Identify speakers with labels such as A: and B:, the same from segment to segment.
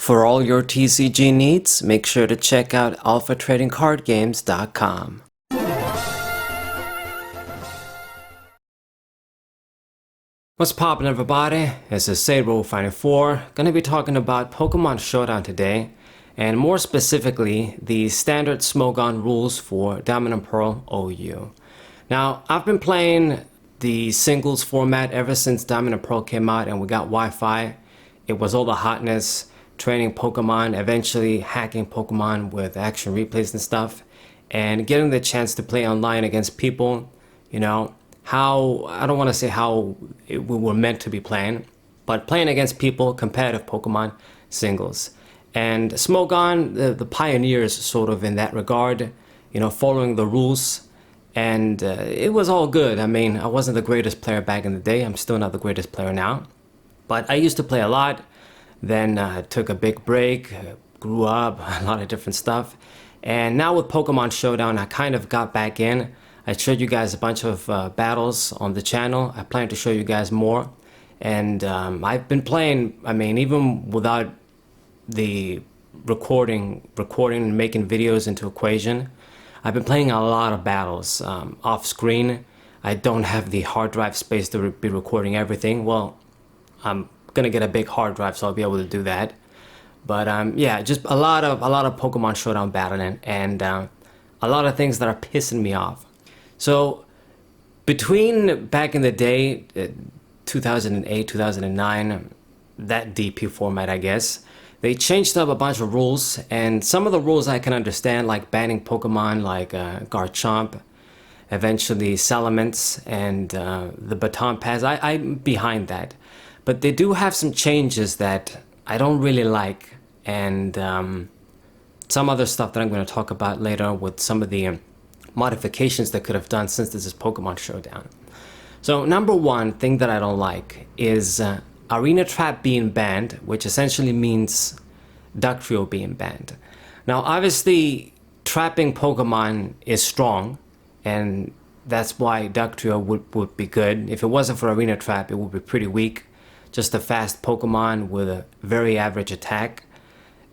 A: For all your TCG needs, make sure to check out alphatradingcardgames.com. What's poppin', everybody? This is Saber54. Gonna be talking about Pokemon Showdown today, and more specifically, the standard Smogon rules for Diamond and Pearl OU. Now, I've been playing the singles format ever since Diamond and Pearl came out and we got Wi-Fi. It was all the hotness, training Pokemon, eventually hacking Pokemon with action replays and stuff, and getting the chance to play online against people, you know, how, I don't want to say how we were meant to be playing, but playing against people, competitive Pokemon, singles. And Smogon, the pioneers sort of in that regard, you know, following the rules, and it was all good. I mean, I wasn't the greatest player back in the day, I'm still not the greatest player now, but I used to play a lot. Then took a big break, grew up, a lot of different stuff. And now with Pokemon Showdown, I kind of got back in. I showed you guys a bunch of battles on the channel. I plan to show you guys more. And I've been playing, I mean, even without the recording and making videos into equation, I've been playing a lot of battles off screen. I don't have the hard drive space to be recording everything. Well, I'm gonna get a big hard drive, so I'll be able to do that. But yeah, just a lot of Pokemon Showdown battling, and a lot of things that are pissing me off. So between back in the day, 2008, 2009, that DP format, I guess, they changed up a bunch of rules, and some of the rules I can understand, like banning Pokemon like Garchomp, eventually Salamence, and the Baton Pass. I'm behind that. But they do have some changes that I don't really like, and some other stuff that I'm going to talk about later with some of the modifications they could have done since this is Pokemon Showdown. So number one thing that I don't like is Arena Trap being banned, which essentially means Duck Trio being banned. Now obviously trapping Pokemon is strong, and that's why Duck Trio would be good. If it wasn't for Arena Trap, it would be pretty weak. Just a fast Pokemon with a very average attack,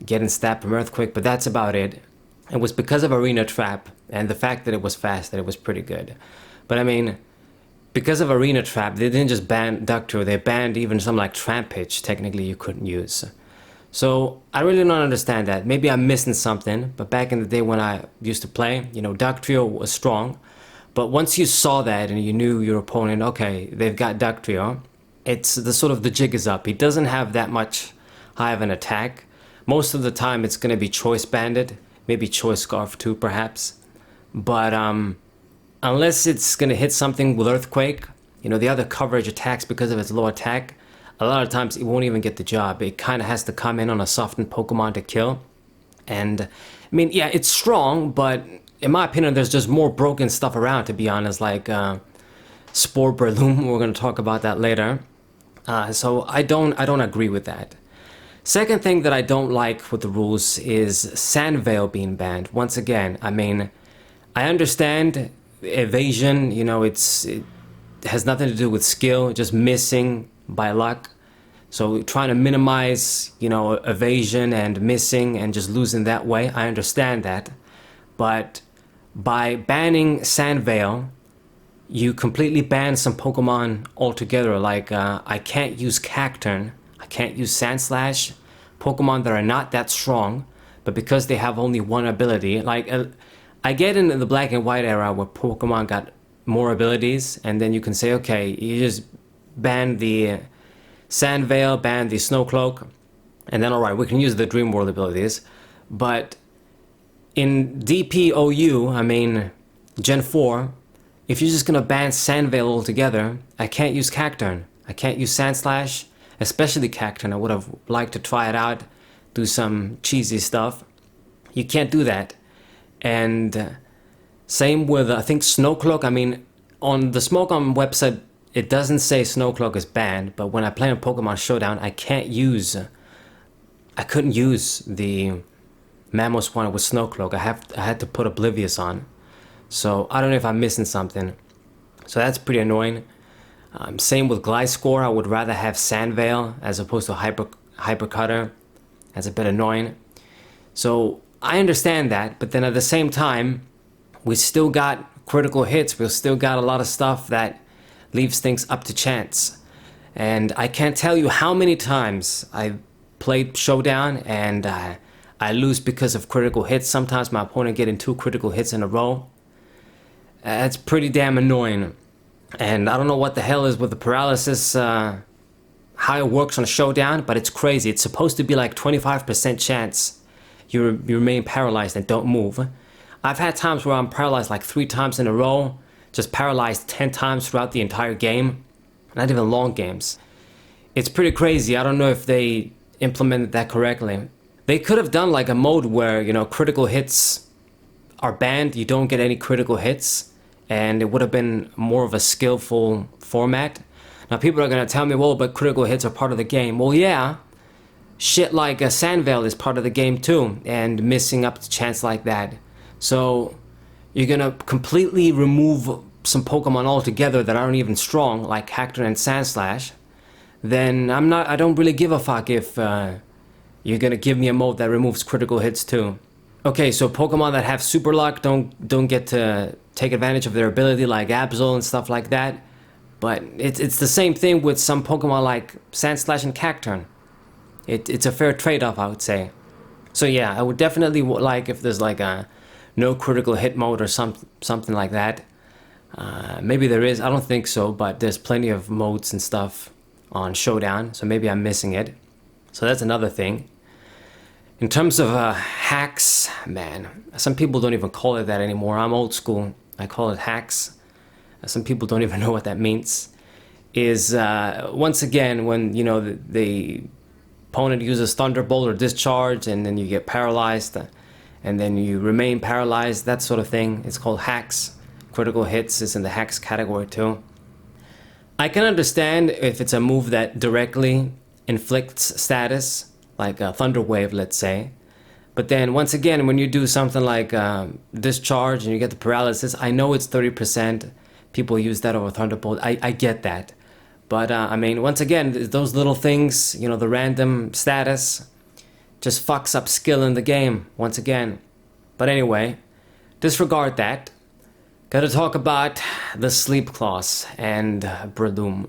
A: getting stabbed from Earthquake, but that's about it. It was because of Arena Trap and the fact that it was fast that it was pretty good. But I mean, because of Arena Trap, they didn't just ban Ductrio, they banned even some like Trampage, technically you couldn't use. So I really don't understand that. Maybe I'm missing something, but back in the day when I used to play, you know, Ductrio was strong. But once you saw that and you knew your opponent, okay, they've got Ductrio, it's the sort of the jig is up. He doesn't have that much high of an attack. Most of the time it's going to be Choice Banded, maybe Choice Scarf too perhaps. But unless it's going to hit something with Earthquake, you know, the other coverage attacks because of its low attack, a lot of times it won't even get the job. It kind of has to come in on a softened Pokemon to kill. And I mean, yeah, it's strong, but in my opinion there's just more broken stuff around, to be honest, like Spore Breloom. We're going to talk about that later. So I don't agree with that. Second thing that I don't like with the rules is Sandveil being banned. Once again, I mean, I understand evasion, you know, it has nothing to do with skill, just missing by luck. So trying to minimize, you know, evasion and missing and just losing that way, I understand that. But by banning Sandveil, you completely ban some Pokemon altogether. Like I can't use Cacturn, I can't use Sandslash, Pokemon that are not that strong, but because they have only one ability. Like I get in the Black and White era where Pokemon got more abilities, and then you can say, okay, you just ban the Sandveil, ban the Snowcloak, and then alright, we can use the Dream World abilities. But in DPOU, I mean Gen 4, if you're just gonna ban Sandveil altogether, I can't use Cacturn, I can't use Sandslash, especially Cacturn. I would have liked to try it out, do some cheesy stuff. You can't do that. And same with, I think, Snowcloak. I mean, on the Smogon website, it doesn't say Snowcloak is banned, but when I play on Pokemon Showdown, I couldn't use the Mammoth one with Snowcloak. I had to put Oblivious on. So I don't know if I'm missing something. So that's pretty annoying. Same with Gliscor. I would rather have Sandveil as opposed to Hyper Cutter. That's a bit annoying. So I understand that, but then at the same time, we still got critical hits. We still got a lot of stuff that leaves things up to chance. And I can't tell you how many times I played Showdown and I lose because of critical hits. Sometimes my opponent getting 2 critical hits in a row. That's pretty damn annoying. And I don't know what the hell is with the paralysis, how it works on Showdown, but it's crazy. It's supposed to be like 25% chance you remain paralyzed and don't move. I've had times where I'm paralyzed like 3 times in a row, just paralyzed 10 times throughout the entire game, not even long games. It's pretty crazy. I don't know if they implemented that correctly. They could have done like a mode where, critical hits are banned, you don't get any critical hits, and it would have been more of a skillful format. Now people are going to tell me, well, but critical hits are part of the game. Well, yeah, shit like a Sandveil is part of the game too, and missing up the chance like that. So you're going to completely remove some Pokemon altogether that aren't even strong, like Hector and Sandslash, then I don't really give a fuck if you're going to give me a mode that removes critical hits too. Okay, so Pokemon that have Super Luck don't get to take advantage of their ability, like Absol and stuff like that. But it's the same thing with some Pokemon like Sandslash and Cacturne. It's a fair trade-off, I would say. So yeah, I would definitely like if there's like a no critical hit mode or something like that. Maybe there is, I don't think so, but there's plenty of modes and stuff on Showdown, so maybe I'm missing it. So that's another thing. In terms of hacks, man, some people don't even call it that anymore. I'm old school. I call it hacks. Some people don't even know what that means. Is once again when the opponent uses Thunderbolt or Discharge, and then you get paralyzed, and then you remain paralyzed. That sort of thing. It's called hacks. Critical hits is in the hacks category too. I can understand if it's a move that directly inflicts status, like a Thunder Wave, let's say. But then once again, when you do something like Discharge and you get the paralysis, I know it's 30%. People use that over Thunderbolt. I get that. But I mean, once again, those little things, the random status, just fucks up skill in the game, once again. But anyway, disregard that. Gotta talk about the Sleep Clause and Breloom.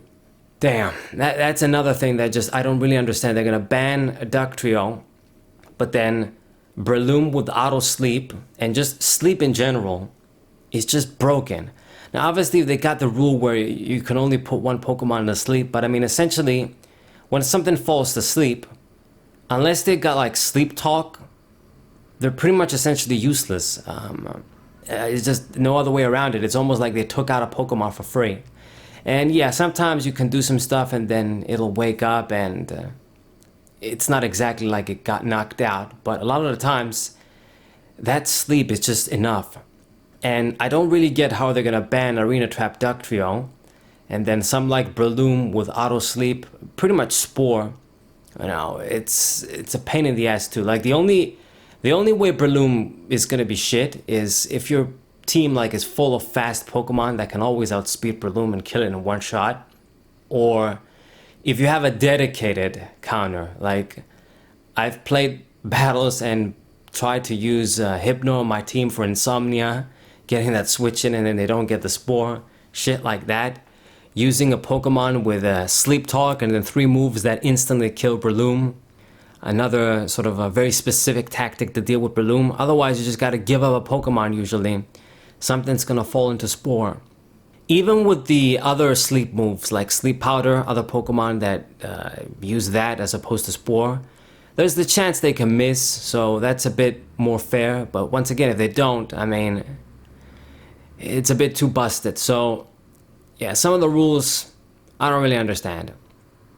A: Damn, that's another thing that just I don't really understand. They're gonna ban Ductrio, but then Breloom with auto sleep and just sleep in general is just broken. Now obviously they got the rule where you can only put one Pokemon to sleep, but I mean essentially when something falls to sleep, unless they got like sleep talk, they're pretty much essentially useless. It's just no other way around it. It's almost like they took out a Pokemon for free. And yeah, sometimes you can do some stuff and then it'll wake up and it's not exactly like it got knocked out. But a lot of the times, that sleep is just enough. And I don't really get how they're going to ban Arena Trap Ductrio. And then some like Breloom with auto sleep, pretty much Spore. It's a pain in the ass too. Like the only way Breloom is gonna be shit is if your team like is full of fast Pokemon that can always outspeed Breloom and kill it in one shot, or if you have a dedicated counter. Like I've played battles and tried to use Hypno on my team for Insomnia, getting that switch in and then they don't get the Spore, shit like that. Using a Pokemon with a Sleep Talk and then 3 moves that instantly kill Breloom. Another sort of a very specific tactic to deal with Breloom. Otherwise, you just gotta give up a Pokemon usually. Something's gonna fall into Spore. Even with the other sleep moves like Sleep Powder, other Pokemon that use that as opposed to Spore, there's the chance they can miss, so that's a bit more fair. But once again, if they don't, I mean, it's a bit too busted. So yeah, some of the rules I don't really understand.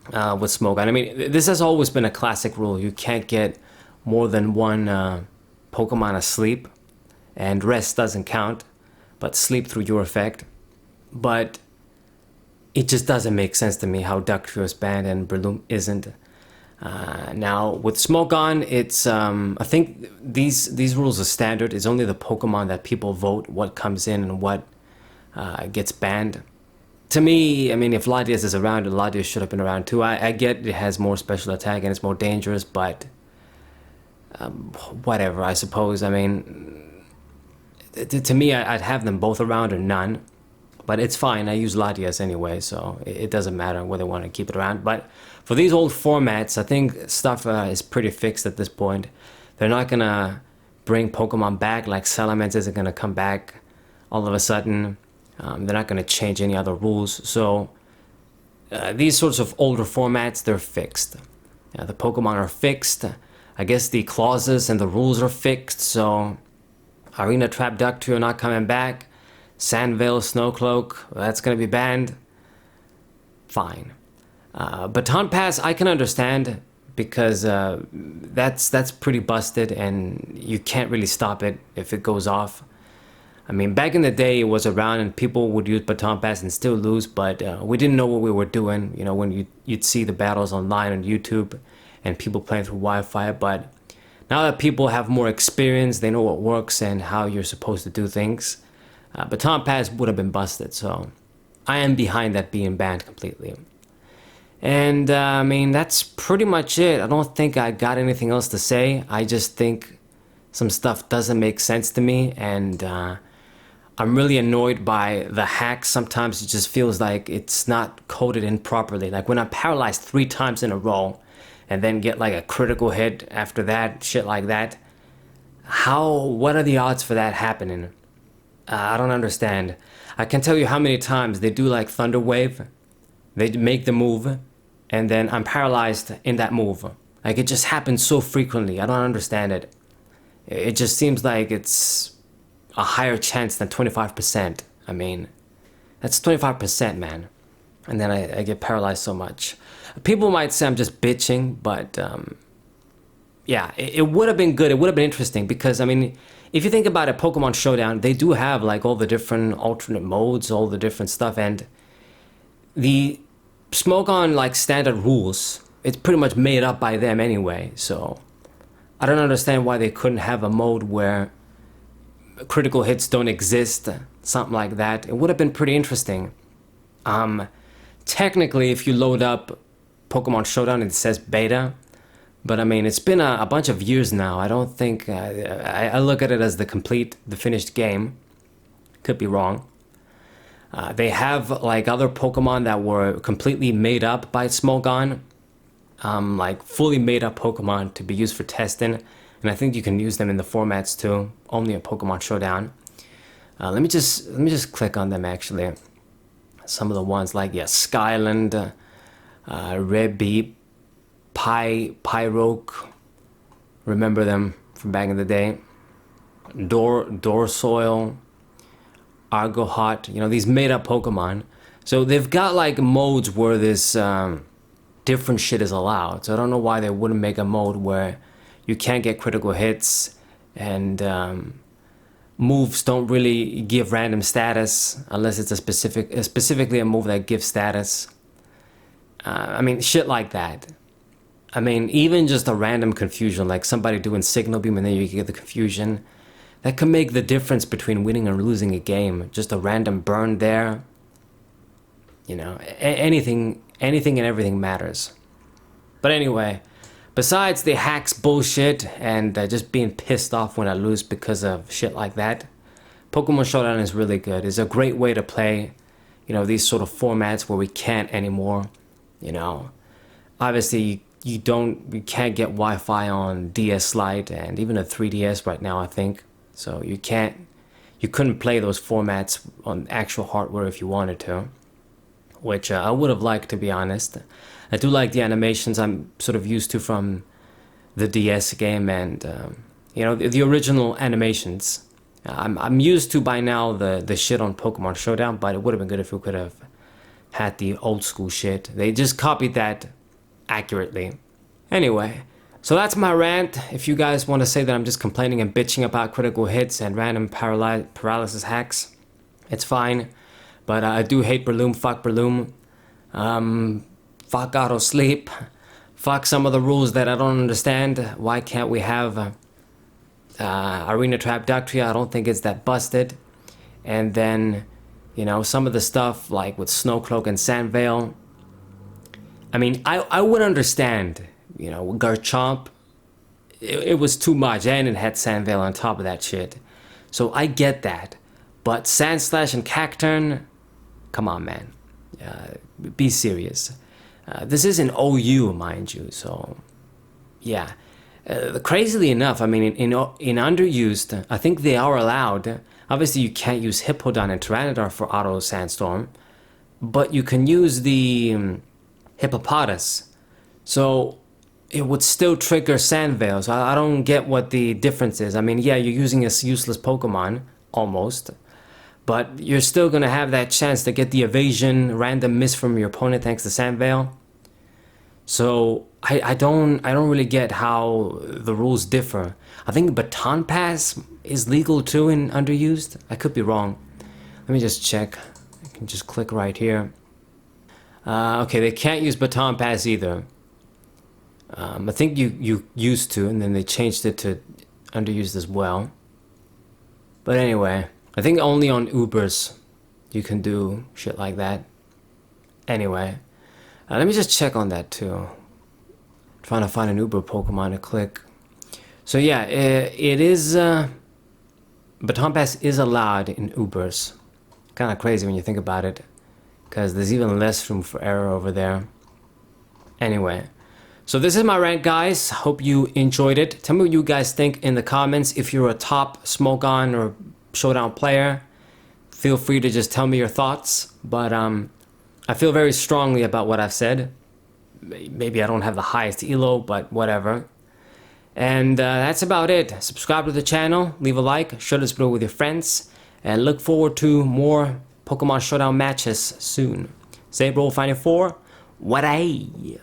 A: With Smogon. I mean, this has always been a classic rule. You can't get more than one Pokemon asleep, and rest doesn't count, but sleep through your effect. But it just doesn't make sense to me how Ductrio is banned and Breloom isn't. Now, with Smogon, it's, I think these rules are standard. It's only the Pokemon that people vote what comes in and what gets banned. To me, I mean, if Latias is around, Latias should have been around too. I get it has more special attack and it's more dangerous, but whatever, I suppose. I mean, to me, I'd have them both around or none. But it's fine. I use Latias anyway, so it doesn't matter whether they want to keep it around. But for these old formats, I think stuff is pretty fixed at this point. They're not going to bring Pokemon back, like Salamence isn't going to come back all of a sudden. They're not going to change any other rules. So these sorts of older formats, they're fixed. The Pokemon are fixed. I guess the clauses and the rules are fixed. So Arena Trap Ductrio not coming back. Sandvale, Snowcloak, that's going to be banned. Fine. Baton Pass, I can understand because that's pretty busted and you can't really stop it if it goes off. I mean, back in the day, it was around and people would use Baton Pass and still lose, but we didn't know what we were doing. You know, when you'd see the battles online on YouTube and people playing through Wi-Fi. But now that people have more experience, they know what works and how you're supposed to do things. Baton Pass would have been busted, so I am behind that being banned completely. And I mean, that's pretty much it. I don't think I got anything else to say. I just think some stuff doesn't make sense to me, and I'm really annoyed by the hacks. Sometimes it just feels like it's not coded in properly. Like when I'm paralyzed 3 times in a row and then get like a critical hit after that, shit like that. What are the odds for that happening? I don't understand. I can tell you how many times they do like Thunder Wave. They make the move and then I'm paralyzed in that move. Like it just happens so frequently. I don't understand it. It just seems like it's a higher chance than 25%. I mean, that's 25%, man. And then I get paralyzed so much. People might say I'm just bitching, but yeah, it would have been good. It would have been interesting because, I mean, if you think about it, Pokemon Showdown, they do have like all the different alternate modes, all the different stuff, and the Smogon like standard rules, it's pretty much made up by them anyway. So I don't understand why they couldn't have a mode where critical hits don't exist, something like that. It would have been pretty interesting. Technically, if you load up Pokemon Showdown, it says beta. But I mean, it's been a bunch of years now. I don't think, I look at it as the finished game. Could be wrong. They have like other Pokemon that were completely made up by Smogon. Like fully made up Pokemon to be used for testing. And I think you can use them in the formats too, only in Pokemon Showdown. Let me just click on them actually. Some of the ones like, yeah, Skyland, Redbeep, Pyroke, remember them from back in the day. Dorsoil, Argohot, you know, these made up Pokemon. So they've got like modes where this different shit is allowed. So I don't know why they wouldn't make a mode where you can't get critical hits and moves don't really give random status unless it's specifically a move that gives status. I mean, shit like that. I mean, even just a random confusion, like somebody doing Signal Beam and then you get the confusion, that could make the difference between winning and losing a game. Just a random burn there. You know, anything and everything matters. But anyway, besides the hacks bullshit and just being pissed off when I lose because of shit like that, Pokemon Showdown is really good. It's a great way to play, you know, these sort of formats where we can't anymore, you know. Obviously, you can't get Wi-Fi on DS Lite and even a 3DS right now, I think. So you couldn't play those formats on actual hardware if you wanted to, which I would have liked, to be honest. I do like the animations I'm sort of used to from the DS game and, you know, the original animations. I'm used to by now the shit on Pokemon Showdown, but it would have been good if we could have had the old school shit. They just copied that accurately. Anyway, so that's my rant. If you guys want to say that I'm just complaining and bitching about critical hits and random paralysis hacks, it's fine. But I do hate Breloom, fuck Breloom. Fuck auto sleep. Fuck some of the rules that I don't understand. Why can't we have Arena Trap Ductrio? I don't think it's that busted. And then, you know, some of the stuff like with Snowcloak and Sandvale. I mean, I would understand, you know, Garchomp. it was too much, and it had Sand Veil on top of that shit. So I get that. But Sand Slash and Cacturn, come on, man. Be serious. This is an OU, mind you, so yeah. Crazily enough, I mean, in underused, I think they are allowed. Obviously, you can't use Hippowdon and Tyranitar for auto Sandstorm, but you can use the Hippopotas. So it would still trigger Sand Veil. So I don't get what the difference is. I mean, yeah, you're using a useless Pokemon, almost, but you're still going to have that chance to get the evasion, random miss from your opponent thanks to Sand Veil. So I don't really get how the rules differ. I think Baton Pass is legal too in underused. I could be wrong. Let me just check. I can just click right here. Okay, they can't use Baton Pass either. I think you used to, and then they changed it to underused as well. But anyway, I think only on Ubers you can do shit like that. Anyway, let me just check on that too. Trying to find an Uber Pokemon to click. So yeah, it is. Baton Pass is allowed in Ubers. Kind of crazy when you think about it, because there's even less room for error over there. Anyway, so this is my rant, guys. Hope you enjoyed it. Tell me what you guys think in the comments. If you're a top Smogon or Showdown player, feel free to just tell me your thoughts. But I feel very strongly about what I've said. Maybe I don't have the highest elo, but whatever. And that's about it. Subscribe to the channel, leave a like, share this video with your friends, and look forward to more Pokemon Showdown matches soon. Sabre Finding 4, what a